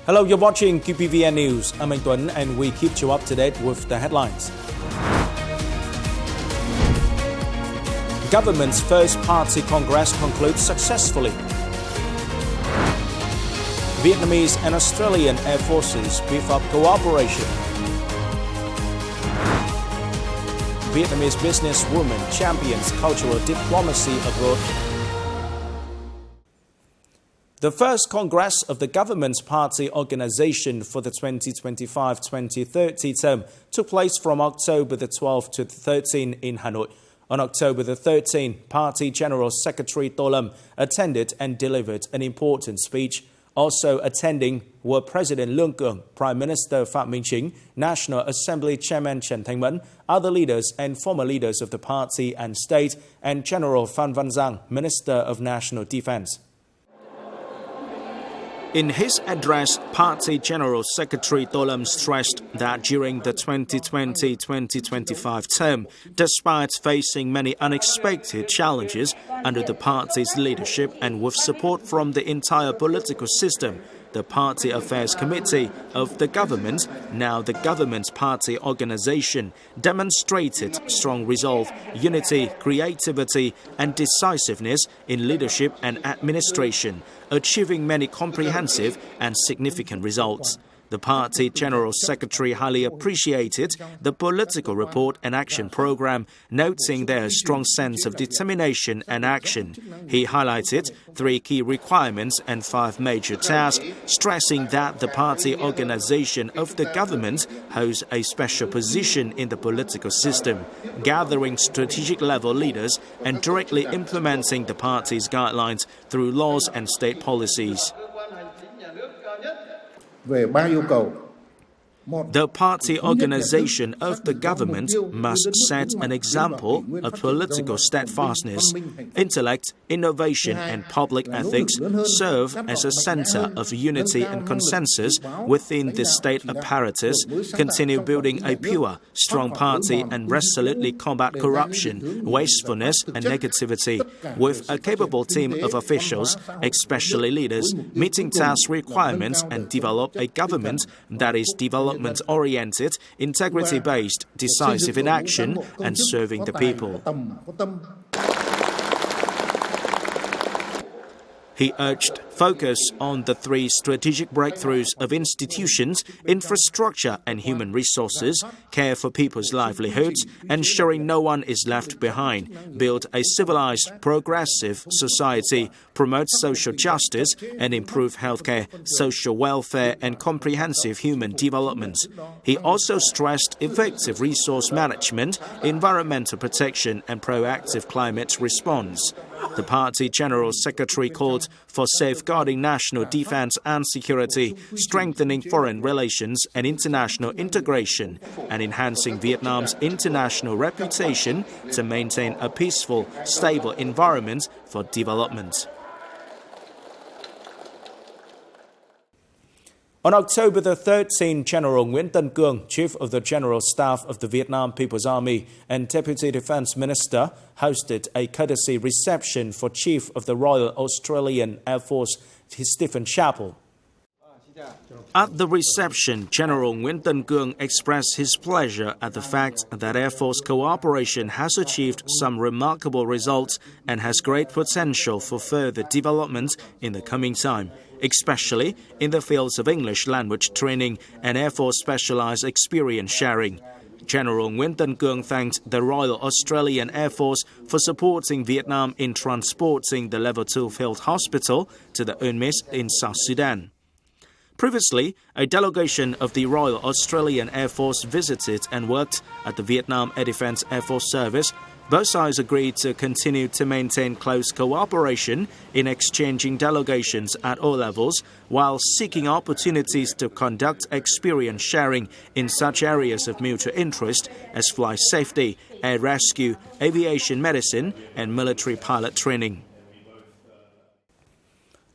Hello, you're watching QPVN News. I'm Anh Tuấn and we keep you up to date with the headlines. Government's first party congress concludes successfully. Vietnamese and Australian Air Forces beef up cooperation. Vietnamese businesswoman champions cultural diplomacy abroad. The first Congress of the Government's Party Organization for the 2025-2030 term took place from October the 12th to the 13th in Hanoi. On October the 13th, Party General Secretary To Lâm attended and delivered an important speech. Also attending were President Lương Cường, Prime Minister Phạm Minh Chính, National Assembly Chairman Trần Thanh Mẫn, other leaders and former leaders of the party and state, and General Phan Văn Giang, Minister of National Defense. In his address, Party General Secretary To Lâm stressed that during the 2020-2025 term, despite facing many unexpected challenges under the party's leadership and with support from the entire political system, the Party Affairs Committee of the government, now the government's party organization, demonstrated strong resolve, unity, creativity and decisiveness in leadership and administration, achieving many comprehensive and significant results. The Party General Secretary highly appreciated the political report and action program, noting their strong sense of determination and action. He highlighted 3 key requirements and 5 major tasks, stressing that the party organization of the government holds a special position in the political system, gathering strategic-level leaders and directly implementing the party's guidelines through laws and state policies. The party organization of the government must set an example of political steadfastness, intellect, innovation and public ethics, serve as a center of unity and consensus within the state apparatus, continue building a pure, strong party and resolutely combat corruption, wastefulness and negativity, with a capable team of officials, especially leaders, meeting task requirements and develop a government that is development-oriented, integrity-based, decisive in action, and serving the people. He urged focus on the 3 strategic breakthroughs of institutions, infrastructure and human resources, care for people's livelihoods, ensuring no one is left behind, build a civilized, progressive society, promote social justice, and improve healthcare, social welfare, and comprehensive human development. He also stressed effective resource management, environmental protection, and proactive climate response. The Party General Secretary called for safeguarding national defense and security, strengthening foreign relations and international integration, and enhancing Vietnam's international reputation to maintain a peaceful, stable environment for development. On October the 13th, General Nguyễn Tân Cương, Chief of the General Staff of the Vietnam People's Army and Deputy Defense Minister, hosted a courtesy reception for Chief of the Royal Australian Air Force, Stephen Chappell. At the reception, General Nguyễn Tân Cương expressed his pleasure at the fact that Air Force cooperation has achieved some remarkable results and has great potential for further development in the coming time, especially in the fields of English language training and Air Force specialized experience sharing. General Nguyễn Tân Cương thanked the Royal Australian Air Force for supporting Vietnam in transporting the Level 2 Field Hospital to the UNMISS in South Sudan. Previously, a delegation of the Royal Australian Air Force visited and worked at the Vietnam Air Defense Air Force Service. Both sides agreed to continue to maintain close cooperation in exchanging delegations at all levels, while seeking opportunities to conduct experience sharing in such areas of mutual interest as flight safety, air rescue, aviation medicine, and military pilot training.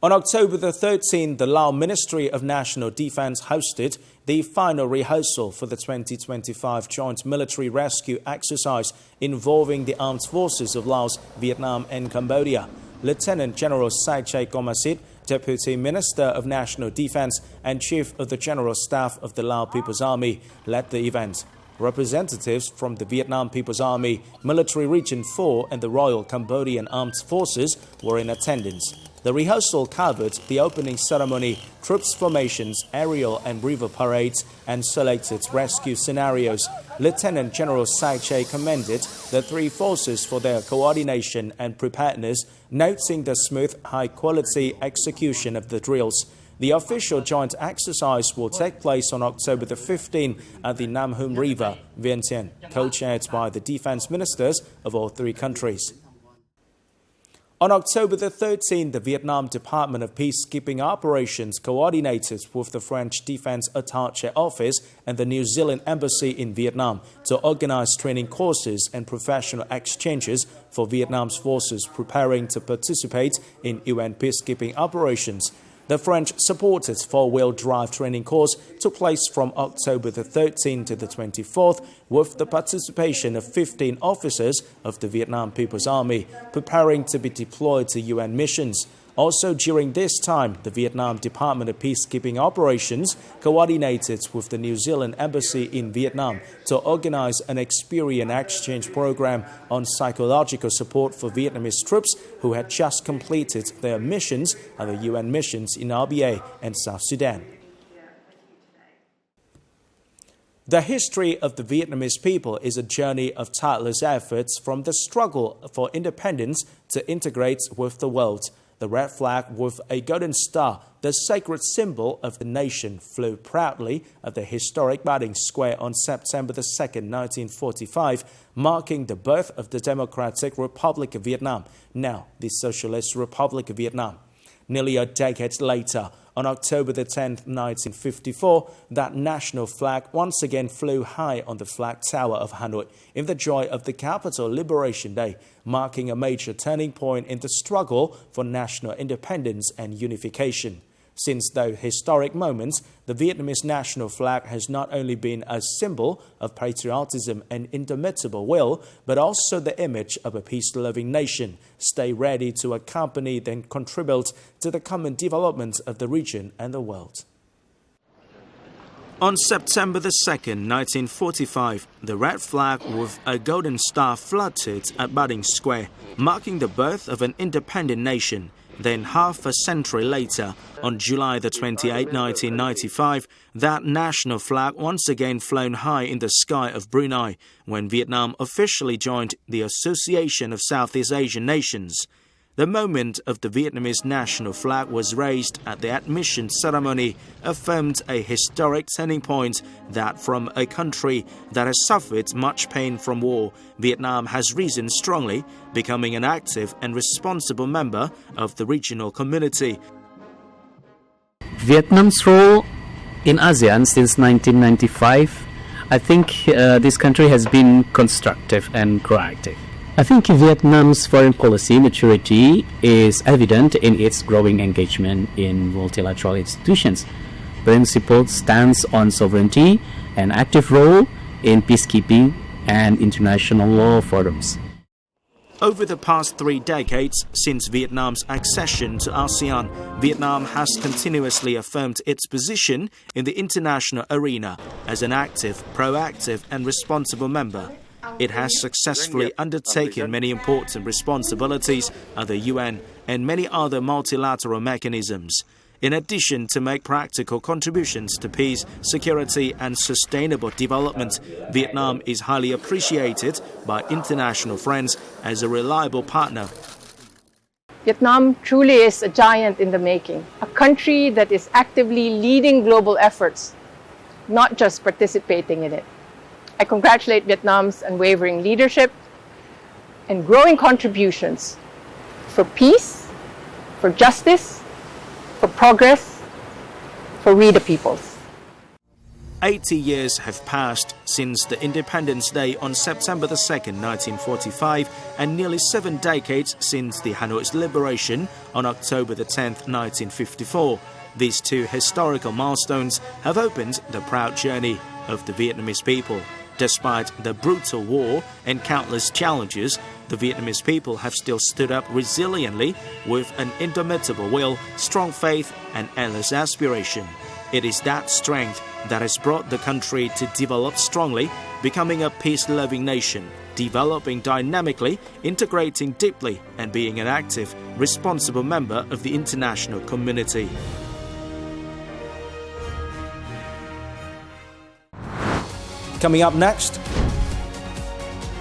On October the 13th, the Lao Ministry of National Defense hosted the final rehearsal for the 2025 Joint Military Rescue Exercise involving the armed forces of Laos, Vietnam and Cambodia. Lieutenant General Sai Chai Komasit, Deputy Minister of National Defense and Chief of the General Staff of the Lao People's Army, led the event. Representatives from the Vietnam People's Army, Military Region 4 and the Royal Cambodian Armed Forces were in attendance. The rehearsal covered the opening ceremony, troops formations, aerial and river parades, and selected rescue scenarios. Lieutenant General Sai Che commended the three forces for their coordination and preparedness, noting the smooth, high-quality execution of the drills. The official joint exercise will take place on October the 15th at the Nam Hung River, Vientiane, co-chaired by the defense ministers of all three countries. On October the 13th, the Vietnam Department of Peacekeeping Operations coordinated with the French Defense Attaché Office and the New Zealand Embassy in Vietnam to organize training courses and professional exchanges for Vietnam's forces preparing to participate in UN peacekeeping operations. The French-supported four-wheel drive training course took place from October the 13th to the 24th with the participation of 15 officers of the Vietnam People's Army preparing to be deployed to UN missions. Also during this time, the Vietnam Department of Peacekeeping Operations coordinated with the New Zealand Embassy in Vietnam to organize an experience exchange program on psychological support for Vietnamese troops who had just completed their missions at the UN missions in RBA and South Sudan. The history of the Vietnamese people is a journey of tireless efforts from the struggle for independence to integrate with the world. The red flag with a golden star, the sacred symbol of the nation, flew proudly at the historic Ba Square on September 2, 1945, marking the birth of the Democratic Republic of Vietnam, now the Socialist Republic of Vietnam. Nearly a decade later, on October 10, 1954, that national flag once again flew high on the flag tower of Hanoi in the joy of the capital Liberation Day, marking a major turning point in the struggle for national independence and unification. Since those historic moments, the Vietnamese national flag has not only been a symbol of patriotism and indomitable will, but also the image of a peace-loving nation, stay ready to accompany and contribute to the common development of the region and the world. On September 2, 1945, the red flag with a golden star fluttered at Ba Square, marking the birth of an independent nation. Then half a century later, on July 28, 1995, that national flag once again flown high in the sky of Brunei when Vietnam officially joined the Association of Southeast Asian Nations. The moment of the Vietnamese national flag was raised at the admission ceremony affirmed a historic turning point that from a country that has suffered much pain from war, Vietnam has risen strongly, becoming an active and responsible member of the regional community. Vietnam's role in ASEAN since 1995, I think this country has been constructive and proactive. I think Vietnam's foreign policy maturity is evident in its growing engagement in multilateral institutions, principled stance on sovereignty, and active role in peacekeeping and international law forums. Over the past 3 decades since Vietnam's accession to ASEAN, Vietnam has continuously affirmed its position in the international arena as an active, proactive, and responsible member. It has successfully undertaken many important responsibilities at the UN and many other multilateral mechanisms. In addition to make practical contributions to peace, security and sustainable development, Vietnam is highly appreciated by international friends as a reliable partner. Vietnam truly is a giant in the making, a country that is actively leading global efforts, not just participating in it. I congratulate Vietnam's unwavering leadership and growing contributions for peace, for justice, for progress, for we the peoples. 80 years have passed since the Independence Day on September 2, 1945, and nearly 7 decades since the Hanoi's liberation on October 10, 1954. These two historical milestones have opened the proud journey of the Vietnamese people. Despite the brutal war and countless challenges, the Vietnamese people have still stood up resiliently with an indomitable will, strong faith, and endless aspiration. It is that strength that has brought the country to develop strongly, becoming a peace-loving nation, developing dynamically, integrating deeply, and being an active, responsible member of the international community. Coming up next,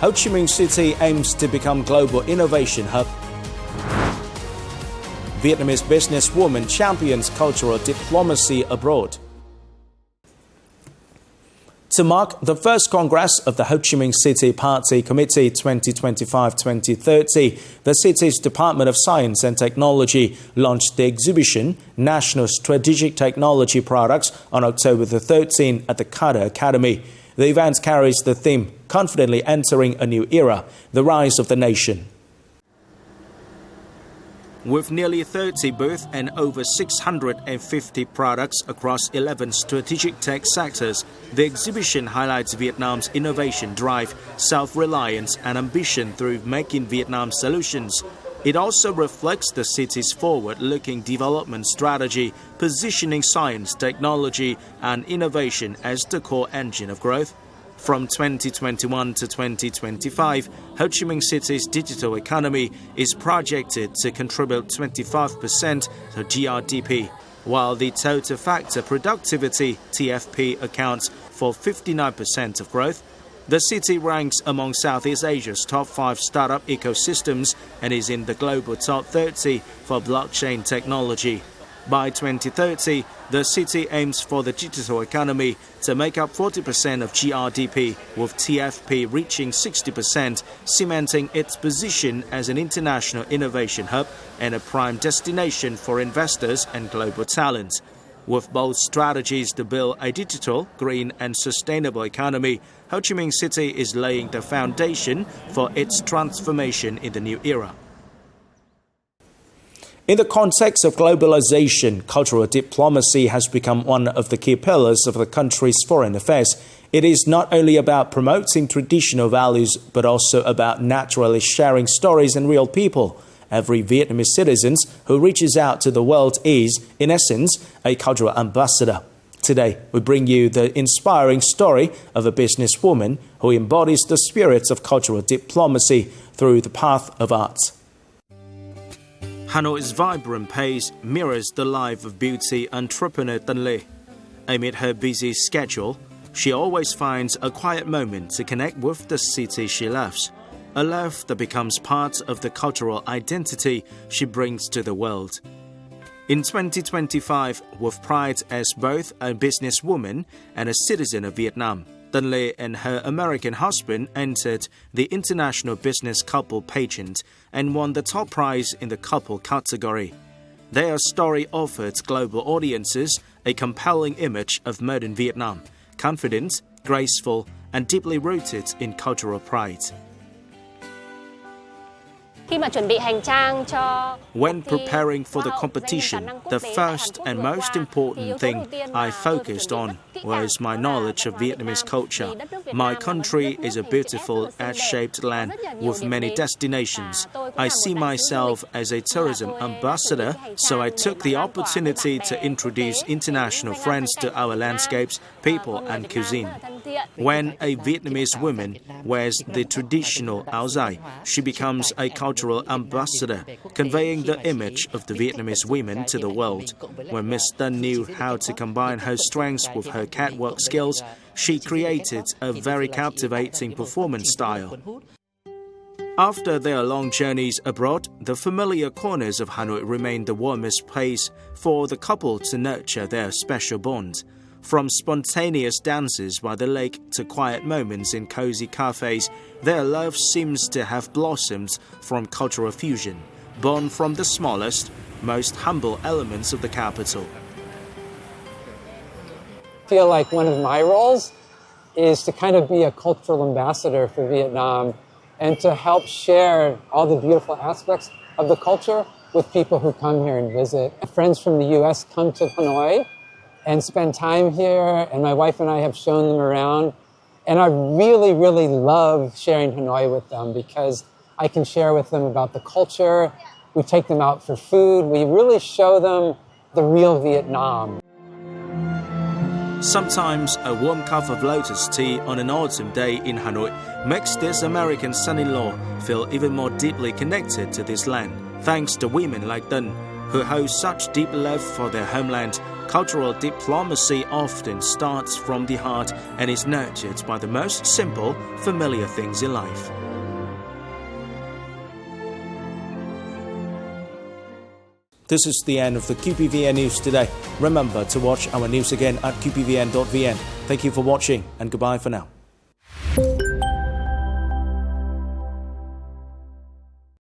Ho Chi Minh City aims to become global innovation hub. Vietnamese businesswoman champions cultural diplomacy abroad. To mark the first Congress of the Ho Chi Minh City Party Committee 2025-2030, the city's Department of Science and Technology launched the exhibition National Strategic Technology Products on October the 13th at the Carter Academy. The event carries the theme, Confidently Entering a New Era, the Rise of the Nation. With nearly 30 booths and over 650 products across 11 strategic tech sectors, the exhibition highlights Vietnam's innovation drive, self-reliance, and ambition through making Vietnam solutions. It also reflects the city's forward-looking development strategy, positioning science, technology, and innovation as the core engine of growth. From 2021 to 2025, Ho Chi Minh City's digital economy is projected to contribute 25% to GRDP, while the total factor productivity (TFP) accounts for 59% of growth. The city ranks among Southeast Asia's top 5 startup ecosystems and is in the global top 30 for blockchain technology. By 2030, the city aims for the digital economy to make up 40% of GRDP, with TFP reaching 60%, cementing its position as an international innovation hub and a prime destination for investors and global talent. With bold strategies to build a digital, green, and sustainable economy, Ho Chi Minh City is laying the foundation for its transformation in the new era. In the context of globalization, cultural diplomacy has become one of the key pillars of the country's foreign affairs. It is not only about promoting traditional values, but also about naturally sharing stories and real people. Every Vietnamese citizen who reaches out to the world is, in essence, a cultural ambassador. Today, we bring you the inspiring story of a businesswoman who embodies the spirit of cultural diplomacy through the path of art. Hanoi's vibrant pace mirrors the life of beauty entrepreneur Tân Lê. Amid her busy schedule, she always finds a quiet moment to connect with the city she loves, a love that becomes part of the cultural identity she brings to the world. In 2025, with pride as both a businesswoman and a citizen of Vietnam, Tân Lê and her American husband entered the International Business Couple pageant and won the top prize in the couple category. Their story offered global audiences a compelling image of modern Vietnam, confident, graceful, and deeply rooted in cultural pride. When preparing for the competition, the first and most important thing I focused on was my knowledge of Vietnamese culture. My country is a beautiful, edge-shaped land with many destinations. I see myself as a tourism ambassador, so I took the opportunity to introduce international friends to our landscapes, people, and cuisine. When a Vietnamese woman wears the traditional áo dài, she becomes a cultural ambassador, conveying the image of the Vietnamese women to the world. When Miss Tân knew how to combine her strengths with her catwalk skills, she created a very captivating performance style. After their long journeys abroad, the familiar corners of Hanoi remain the warmest place for the couple to nurture their special bond. From spontaneous dances by the lake to quiet moments in cozy cafes, their love seems to have blossomed from cultural fusion, born from the smallest, most humble elements of the capital. I feel like one of my roles is to kind of be a cultural ambassador for Vietnam and to help share all the beautiful aspects of the culture with people who come here and visit. Friends from the U.S. come to Hanoi and spend time here, and my wife and I have shown them around. And I really, really love sharing Hanoi with them because I can share with them about the culture. We take them out for food. We really show them the real Vietnam. Sometimes a warm cup of lotus tea on an autumn day in Hanoi makes this American son-in-law feel even more deeply connected to this land. Thanks to women like Tân, who hold such deep love for their homeland, cultural diplomacy often starts from the heart and is nurtured by the most simple, familiar things in life. This is the end of the QPVN News today. Remember to watch our news again at qpvn.vn. Thank you for watching and goodbye for now.